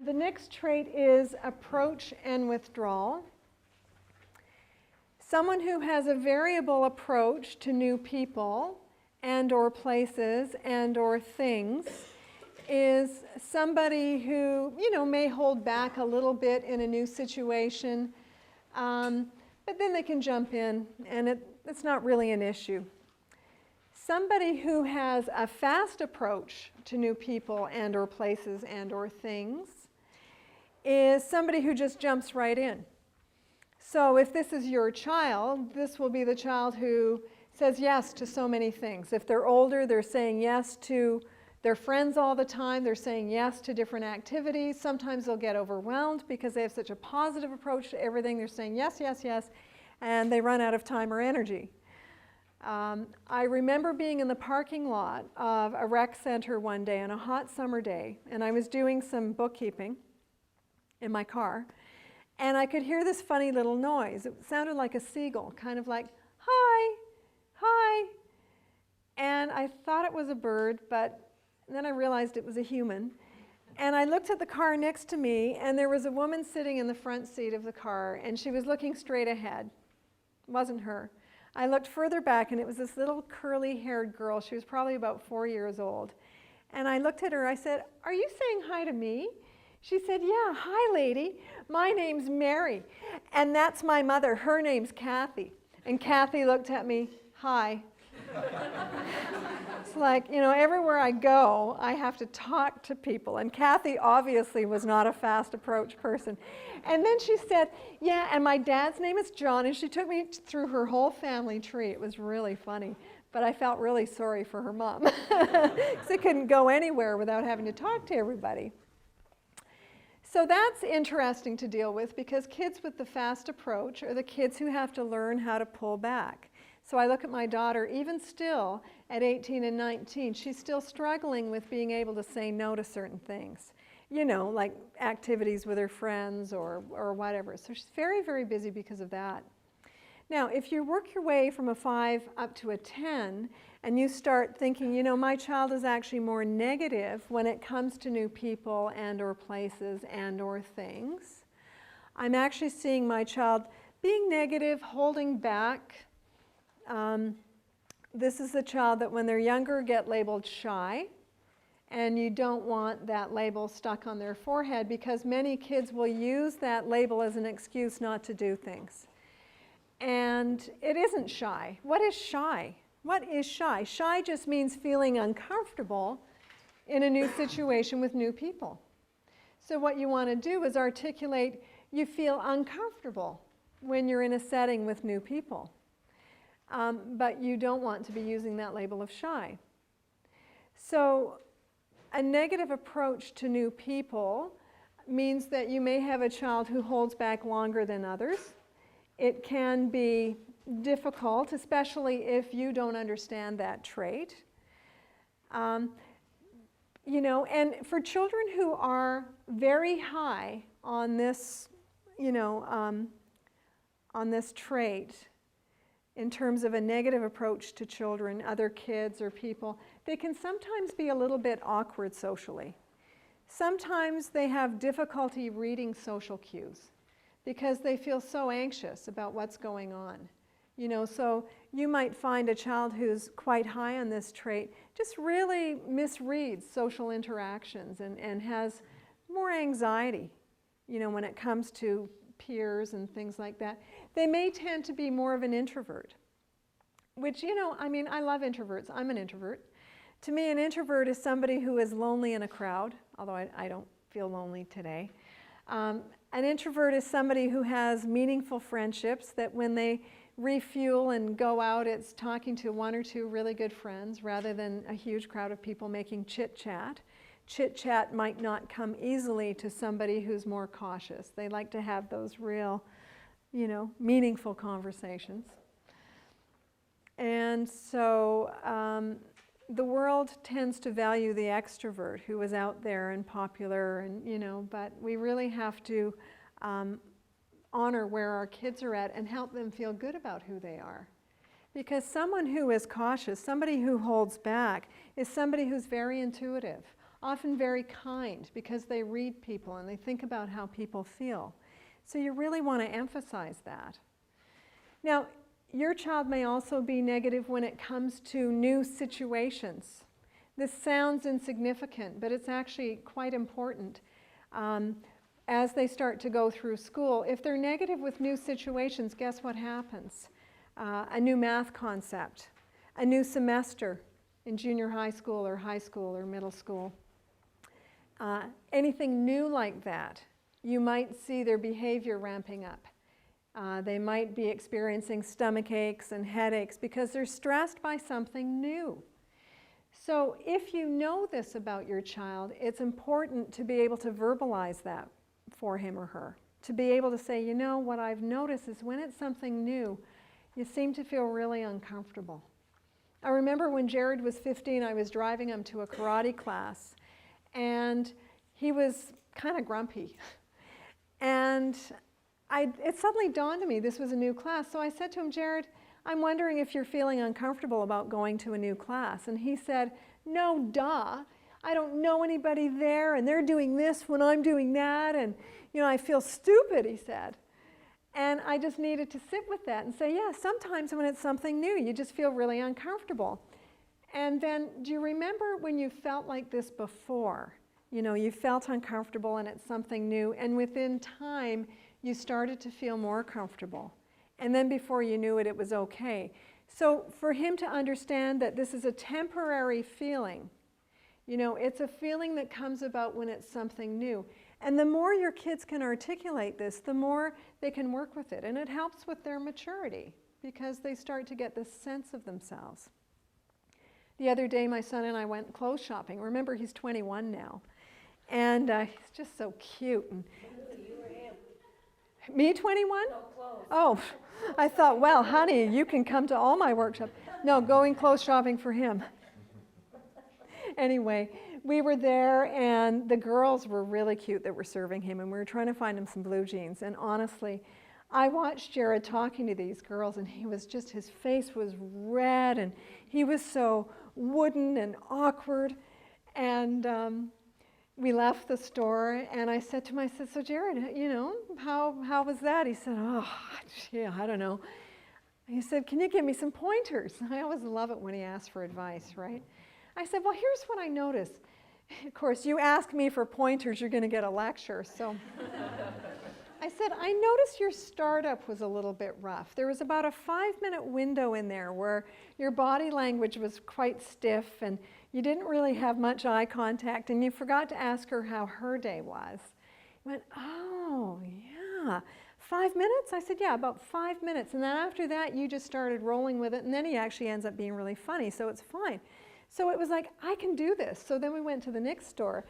The next trait is approach and withdrawal. Someone who has a variable approach to new people and or places and or things is somebody who, may hold back a little bit in a new situation, but then they can jump in and it's not really an issue. Somebody who has a fast approach to new people and or places and or things is somebody who just jumps right in. So if this is your child, this will be the child who says yes to so many things. If they're older, they're saying yes to their friends all the time. They're saying yes to different activities. Sometimes they'll get overwhelmed because they have such a positive approach to everything. They're saying yes, yes, yes, and they run out of time or energy. I remember being in the parking lot of a rec center one day on a hot summer day, and I was doing some bookkeeping in my car, and I could hear this funny little noise. It sounded like a seagull, kind of like, hi, hi. And I thought it was a bird, but then I realized it was a human. And I looked at the car next to me, and there was a woman sitting in the front seat of the car, and she was looking straight ahead. It wasn't her. I looked further back, and it was this little curly-haired girl. She was probably about 4 years old. And I looked at her. I said, "Are you saying hi to me?" She said, "Yeah, hi, lady. My name's Mary, and that's my mother. Her name's Kathy." And Kathy looked at me, "Hi." It's like, everywhere I go, I have to talk to people. And Kathy obviously was not a fast approach person. And then she said, "Yeah, and my dad's name is John." And she took me through her whole family tree. It was really funny. But I felt really sorry for her mom because they couldn't go anywhere without having to talk to everybody. So that's interesting to deal with because kids with the fast approach are the kids who have to learn how to pull back. So I look at my daughter, even still at 18 and 19, she's still struggling with being able to say no to certain things, like activities with her friends or whatever. So she's very, very busy because of that. Now, if you work your way from a 5 up to a 10, and you start thinking, my child is actually more negative when it comes to new people and or places and or things, I'm actually seeing my child being negative, holding back. This is the child that when they're younger get labeled shy, and you don't want that label stuck on their forehead because many kids will use that label as an excuse not to do things. And it isn't shy. What is shy? What is shy? Shy just means feeling uncomfortable in a new situation with new people. So what you want to do is articulate you feel uncomfortable when you're in a setting with new people. But you don't want to be using that label of shy. So a negative approach to new people means that you may have a child who holds back longer than others. It can be difficult, especially if you don't understand that trait. And for children who are very high on this, on this trait, in terms of a negative approach to children, other kids or people, they can sometimes be a little bit awkward socially. Sometimes they have difficulty reading social cues because they feel so anxious about what's going on. So you might find a child who's quite high on this trait just really misreads social interactions and has more anxiety, when it comes to peers and things like that. They may tend to be more of an introvert, which, I love introverts. I'm an introvert. To me, an introvert is somebody who is lonely in a crowd, although I don't feel lonely today. An introvert is somebody who has meaningful friendships that when they refuel and go out, it's talking to 1 or 2 really good friends rather than a huge crowd of people making chit-chat. Chit-chat might not come easily to somebody who's more cautious. They like to have those real, meaningful conversations. And so the world tends to value the extrovert who is out there and popular, and but we really have to honor where our kids are at and help them feel good about who they are. Because someone who is cautious, somebody who holds back, is somebody who's very intuitive. often very kind because they read people and they think about how people feel. So you really want to emphasize that. Now, your child may also be negative when it comes to new situations. This sounds insignificant, but it's actually quite important. As they start to go through school, if they're negative with new situations, guess what happens? A new math concept, a new semester in junior high school or middle school. Anything new like that, you might see their behavior ramping up. They might be experiencing stomach aches and headaches because they're stressed by something new. So if you know this about your child, it's important to be able to verbalize that for him or her. To be able to say, you know, what I've noticed is when it's something new, you seem to feel really uncomfortable. I remember when Jared was 15, I was driving him to a karate class, and he was kind of grumpy. And it suddenly dawned on me this was a new class, so I said to him, Jared, I'm wondering if you're feeling uncomfortable about going to a new class. And he said, no, duh. I don't know anybody there, and they're doing this when I'm doing that, and I feel stupid, he said. And I just needed to sit with that and say, yeah, sometimes when it's something new, you just feel really uncomfortable. And then, do you remember when you felt like this before? You felt uncomfortable and it's something new, and within time, you started to feel more comfortable. And then before you knew it, it was okay. So for him to understand that this is a temporary feeling, it's a feeling that comes about when it's something new. And the more your kids can articulate this, the more they can work with it. And it helps with their maturity because they start to get this sense of themselves. The other day, my son and I went clothes shopping. Remember, he's 21 now. And he's just so cute. And me, 21? No, clothes. Oh, I thought, well, honey, you can come to all my workshops. No, going clothes shopping for him. Anyway, we were there, and the girls were really cute that were serving him, and we were trying to find him some blue jeans. And honestly, I watched Jared talking to these girls, and his face was red, and he was so wooden and awkward. And we left the store, and I said to him, I said, so Jared, how was that? He said, oh, gee, I don't know. He said, can you give me some pointers? I always love it when he asks for advice, right? I said, well, here's what I noticed. Of course, you ask me for pointers, you're going to get a lecture. So I said, I noticed your startup was a little bit rough. There was about a 5-minute window in there where your body language was quite stiff, and you didn't really have much eye contact, and you forgot to ask her how her day was. He went, oh, yeah. 5 minutes? I said, yeah, about 5 minutes. And then after that, you just started rolling with it, and then he actually ends up being really funny, so it's fine. So it was like, I can do this. So then we went to the next store,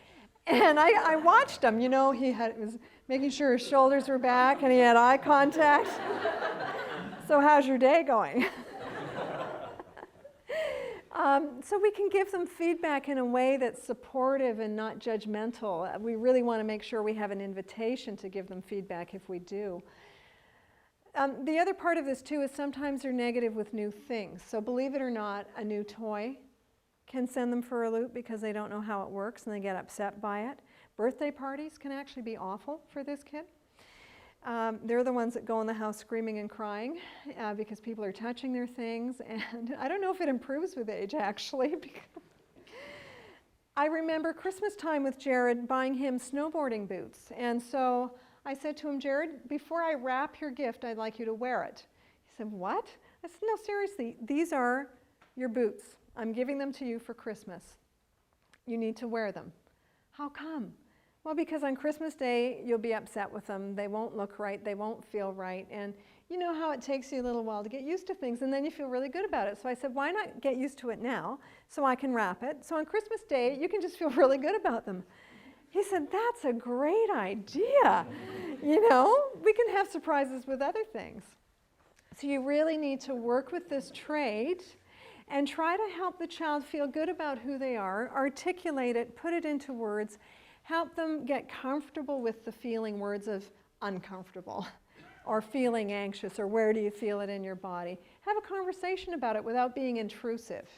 and I watched him. He was making sure his shoulders were back, and he had eye contact. So how's your day going? So we can give them feedback in a way that's supportive and not judgmental. We really want to make sure we have an invitation to give them feedback if we do. The other part of this too is sometimes they're negative with new things. So believe it or not, a new toy can send them for a loop because they don't know how it works and they get upset by it. Birthday parties can actually be awful for this kid. They're the ones that go in the house screaming and crying because people are touching their things, and I don't know if it improves with age actually. I remember Christmas time with Jared buying him snowboarding boots, and so I said to him, Jared, before I wrap your gift, I'd like you to wear it. He said, what? I said, no, seriously, these are your boots. I'm giving them to you for Christmas. You need to wear them. How come? Well, because on Christmas Day, you'll be upset with them. They won't look right. They won't feel right. And you know how it takes you a little while to get used to things, and then you feel really good about it. So I said, why not get used to it now so I can wrap it? So on Christmas Day, you can just feel really good about them. He said, that's a great idea. We can have surprises with other things. So you really need to work with this trait and try to help the child feel good about who they are, articulate it, put it into words, help them get comfortable with the feeling words of uncomfortable or feeling anxious or where do you feel it in your body. Have a conversation about it without being intrusive.